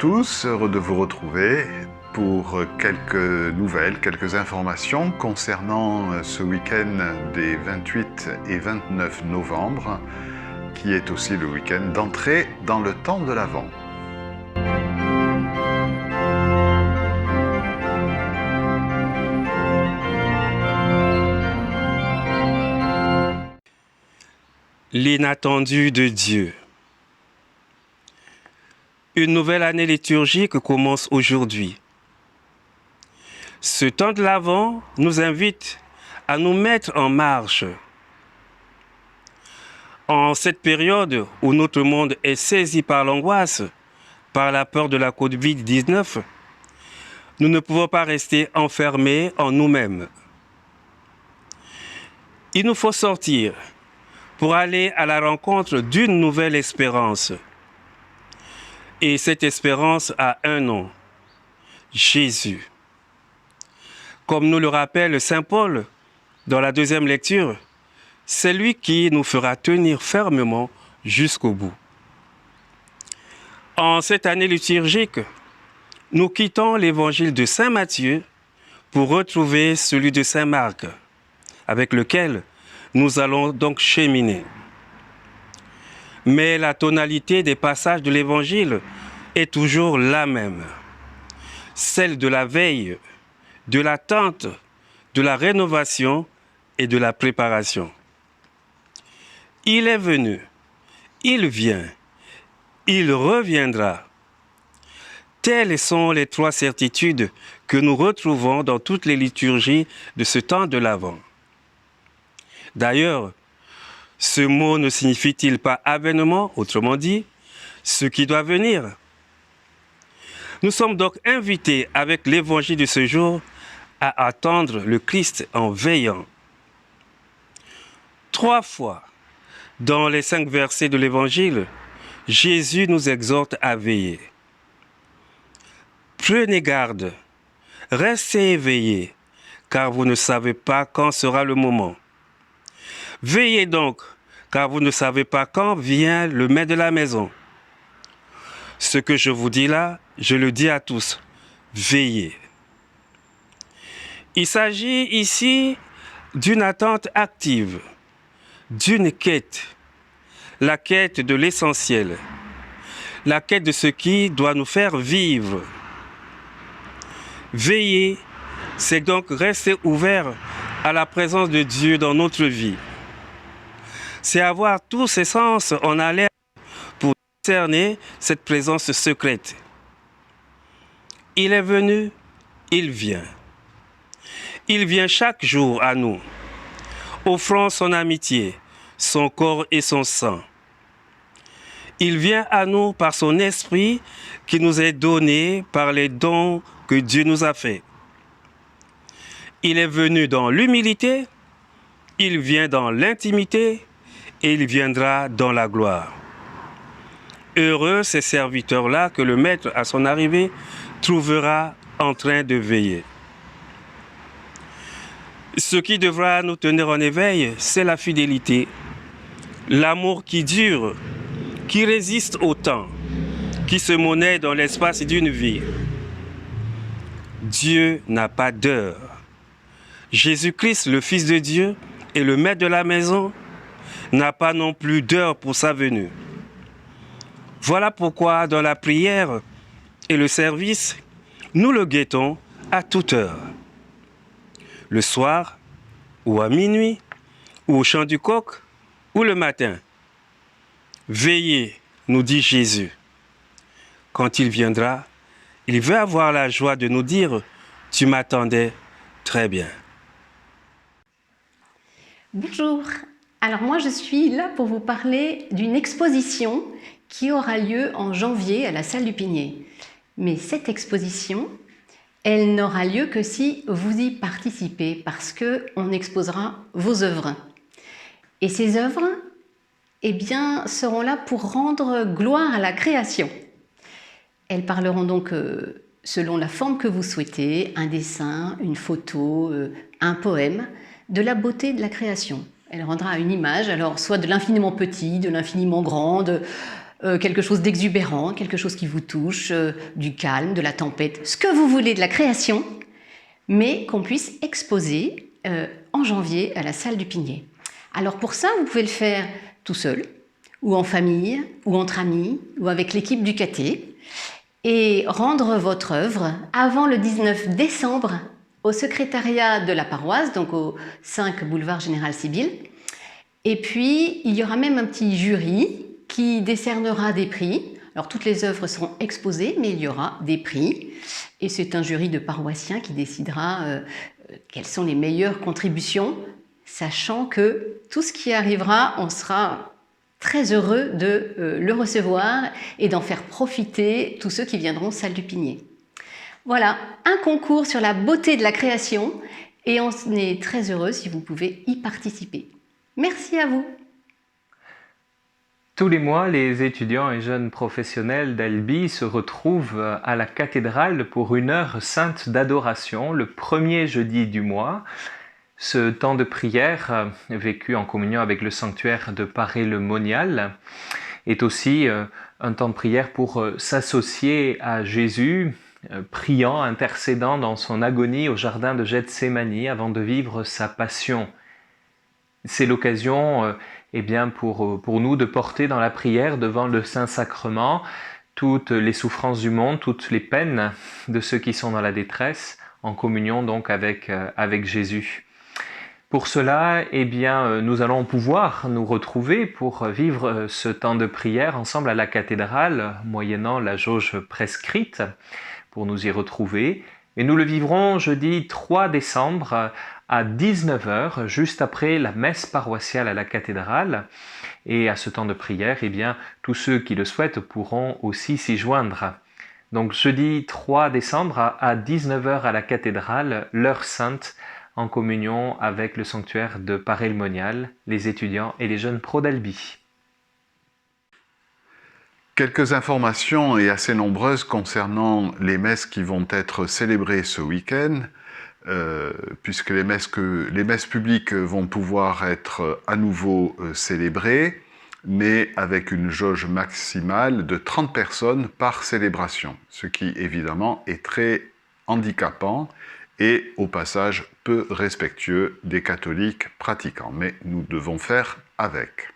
tous, heureux de vous retrouver pour quelques nouvelles, quelques informations concernant ce week-end des 28 et 29 novembre, qui est aussi le week-end d'entrée dans le temps de l'Avent. L'inattendu de Dieu. Une nouvelle année liturgique commence aujourd'hui. Ce temps de l'Avent nous invite à nous mettre en marche. En cette période où notre monde est saisi par l'angoisse, par la peur de la Covid-19, nous ne pouvons pas rester enfermés en nous-mêmes. Il nous faut sortir pour aller à la rencontre d'une nouvelle espérance. Et cette espérance a un nom, Jésus. Comme nous le rappelle saint Paul dans la deuxième lecture, c'est lui qui nous fera tenir fermement jusqu'au bout. En cette année liturgique, nous quittons l'évangile de saint Matthieu pour retrouver celui de saint Marc, avec lequel nous allons donc cheminer. Mais la tonalité des passages de l'évangile est toujours la même, celle de la veille, de l'attente, de la rénovation et de la préparation. Il est venu, il vient, il reviendra. Telles sont les trois certitudes que nous retrouvons dans toutes les liturgies de ce temps de l'Avent. D'ailleurs, ce mot ne signifie-t-il pas avènement, autrement dit, ce qui doit venir? Nous sommes donc invités avec l'évangile de ce jour à attendre le Christ en veillant. 3 fois, dans les 5 versets de l'évangile, Jésus nous exhorte à veiller. Prenez garde, restez éveillés, car vous ne savez pas quand sera le moment. Veillez donc, car vous ne savez pas quand vient le maître de la maison. Ce que je vous dis là, je le dis à tous, veillez. Il s'agit ici d'une attente active, d'une quête, la quête de l'essentiel, la quête de ce qui doit nous faire vivre. Veiller, c'est donc rester ouvert à la présence de Dieu dans notre vie. C'est avoir tous ses sens en alerte pour discerner cette présence secrète. Il est venu, il vient. Il vient chaque jour à nous, offrant son amitié, son corps et son sang. Il vient à nous par son esprit qui nous est donné par les dons que Dieu nous a faits. Il est venu dans l'humilité, il vient dans l'intimité, et il viendra dans la gloire. Heureux ces serviteurs-là que le Maître, à son arrivée, trouvera en train de veiller. Ce qui devra nous tenir en éveil, c'est la fidélité, l'amour qui dure, qui résiste au temps, qui se monnaie dans l'espace d'une vie. Dieu n'a pas d'heure. Jésus-Christ, le Fils de Dieu et le Maître de la maison, n'a pas non plus d'heure pour sa venue. Voilà pourquoi dans la prière et le service, nous le guettons à toute heure. Le soir, ou à minuit, ou au chant du coq, ou le matin. Veillez, nous dit Jésus. Quand il viendra, il veut avoir la joie de nous dire « Tu m'attendais très bien ». Bonjour, alors moi je suis là pour vous parler d'une exposition qui aura lieu en janvier à la salle du Pinier. Mais cette exposition, elle n'aura lieu que si vous y participez parce qu'on exposera vos œuvres. Et ces œuvres, eh bien, seront là pour rendre gloire à la création. Elles parleront donc selon la forme que vous souhaitez, un dessin, une photo, un poème, de la beauté de la création. Elle rendra une image, alors soit de l'infiniment petit, de l'infiniment grand, quelque chose d'exubérant, quelque chose qui vous touche, du calme, de la tempête, ce que vous voulez de la création, mais qu'on puisse exposer en janvier à la salle du Pigné. Alors pour ça, vous pouvez le faire tout seul, ou en famille, ou entre amis, ou avec l'équipe du caté, et rendre votre œuvre avant le 19 décembre au secrétariat de la paroisse, donc au 5 boulevard Général Sibylle. Et puis, il y aura même un petit jury qui décernera des prix. Alors, toutes les œuvres seront exposées, mais il y aura des prix. Et c'est un jury de paroissiens qui décidera quelles sont les meilleures contributions, sachant que tout ce qui arrivera, on sera très heureux de le recevoir et d'en faire profiter tous ceux qui viendront salle du Pigné. Voilà, un concours sur la beauté de la création et on est très heureux si vous pouvez y participer. Merci à vous. Tous les mois, les étudiants et jeunes professionnels d'Albi se retrouvent à la cathédrale pour une heure sainte d'adoration, le premier jeudi du mois. Ce temps de prière, vécu en communion avec le sanctuaire de Paray-le-Monial, est aussi un temps de prière pour s'associer à Jésus, priant, intercédant dans son agonie au jardin de Gethsémani avant de vivre sa passion. C'est l'occasion pour nous de porter dans la prière devant le Saint-Sacrement toutes les souffrances du monde, toutes les peines de ceux qui sont dans la détresse, en communion donc avec Jésus. Pour cela, nous allons pouvoir nous retrouver pour vivre ce temps de prière ensemble à la cathédrale, moyennant la jauge prescrite, pour nous y retrouver. Et nous le vivrons jeudi 3 décembre à 19 h, juste après la messe paroissiale à la cathédrale. Et à ce temps de prière, tous ceux qui le souhaitent pourront aussi s'y joindre. Donc jeudi 3 décembre à 19 h à la cathédrale, l'heure sainte, en communion avec le sanctuaire de Paray-le-Monial, les étudiants et les jeunes pros d'Albi. Quelques informations et assez nombreuses concernant les messes qui vont être célébrées ce week-end, puisque les messes publiques vont pouvoir être à nouveau célébrées, mais avec une jauge maximale de 30 personnes par célébration, ce qui évidemment est très handicapant et au passage peu respectueux des catholiques pratiquants, mais nous devons faire avec.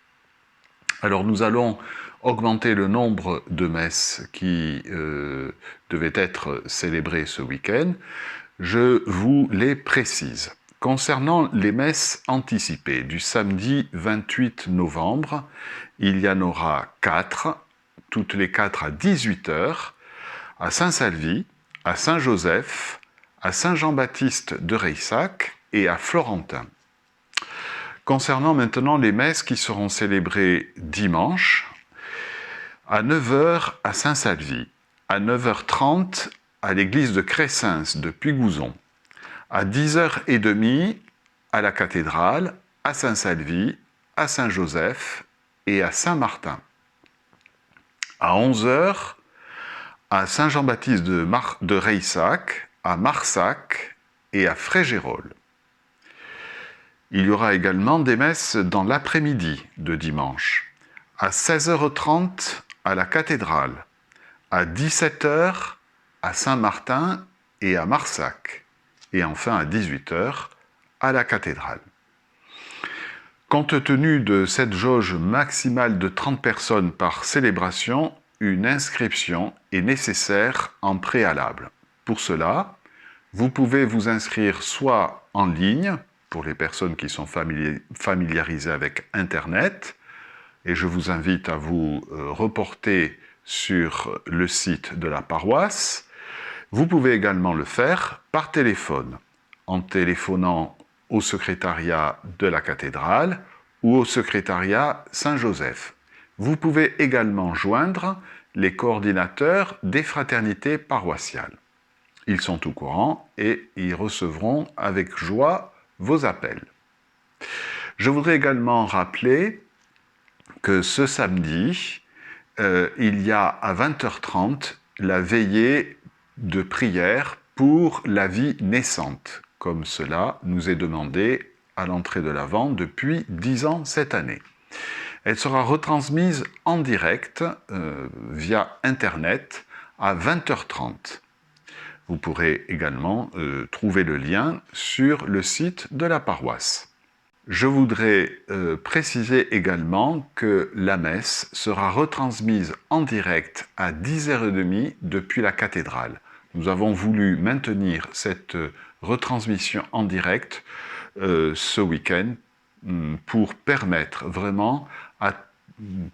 Alors nous allons augmenter le nombre de messes qui devaient être célébrées ce week-end. Je vous les précise. Concernant les messes anticipées du samedi 28 novembre, il y en aura 4, toutes les 4 à 18 h, à Saint-Salvi, à Saint-Joseph, à Saint-Jean-Baptiste de Reissac et à Florentin. Concernant maintenant les messes qui seront célébrées dimanche, à 9 h à Saint-Salvi, à 9 h 30 à l'église de Cressens de Puy-Gouzon, à 10 h 30 à la cathédrale, à Saint-Salvi, à Saint-Joseph et à Saint-Martin. À 11 h à Saint-Jean-Baptiste de Reissac, à Marsac et à Frégérolles. Il y aura également des messes dans l'après-midi de dimanche, à 16 h 30 à la cathédrale, à 17 h à Saint-Martin et à Marsac, et enfin à 18 h à la cathédrale. Compte tenu de cette jauge maximale de 30 personnes par célébration, une inscription est nécessaire en préalable. Pour cela, vous pouvez vous inscrire soit en ligne, pour les personnes qui sont familiarisées avec Internet, et je vous invite à vous reporter sur le site de la paroisse. Vous pouvez également le faire par téléphone, en téléphonant au secrétariat de la cathédrale ou au secrétariat Saint-Joseph. Vous pouvez également joindre les coordinateurs des fraternités paroissiales. Ils sont au courant et ils recevront avec joie vos appels. Je voudrais également rappeler que ce samedi, il y a à 20 h 30 la veillée de prière pour la vie naissante, comme cela nous est demandé à l'entrée de l'Avent depuis 10 ans cette année. Elle sera retransmise en direct via Internet à 20h30. Vous pourrez également trouver le lien sur le site de la paroisse. Je voudrais préciser également que la messe sera retransmise en direct à 10h30 depuis la cathédrale. Nous avons voulu maintenir cette retransmission en direct ce week-end pour permettre vraiment à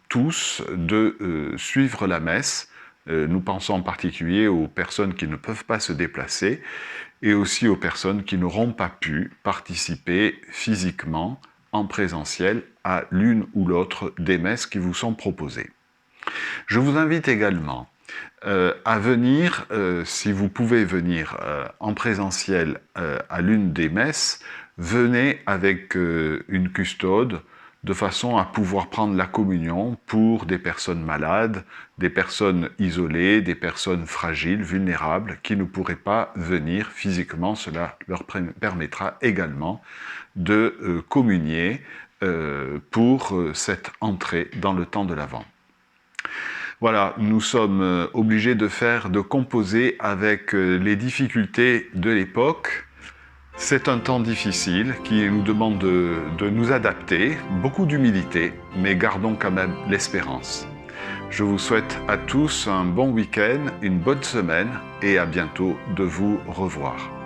tous de suivre la messe. Nous pensons en particulier aux personnes qui ne peuvent pas se déplacer et aussi aux personnes qui n'auront pas pu participer physiquement en présentiel à l'une ou l'autre des messes qui vous sont proposées. Je vous invite également à venir, si vous pouvez venir en présentiel à l'une des messes, venez avec une custode de façon à pouvoir prendre la communion pour des personnes malades, des personnes isolées, des personnes fragiles, vulnérables, qui ne pourraient pas venir physiquement. Cela leur permettra également de communier pour cette entrée dans le temps de l'Avent. Voilà, nous sommes obligés de composer avec les difficultés de l'époque. C'est un temps difficile qui nous demande de nous adapter, beaucoup d'humilité, mais gardons quand même l'espérance. Je vous souhaite à tous un bon week-end, une bonne semaine et à bientôt de vous revoir.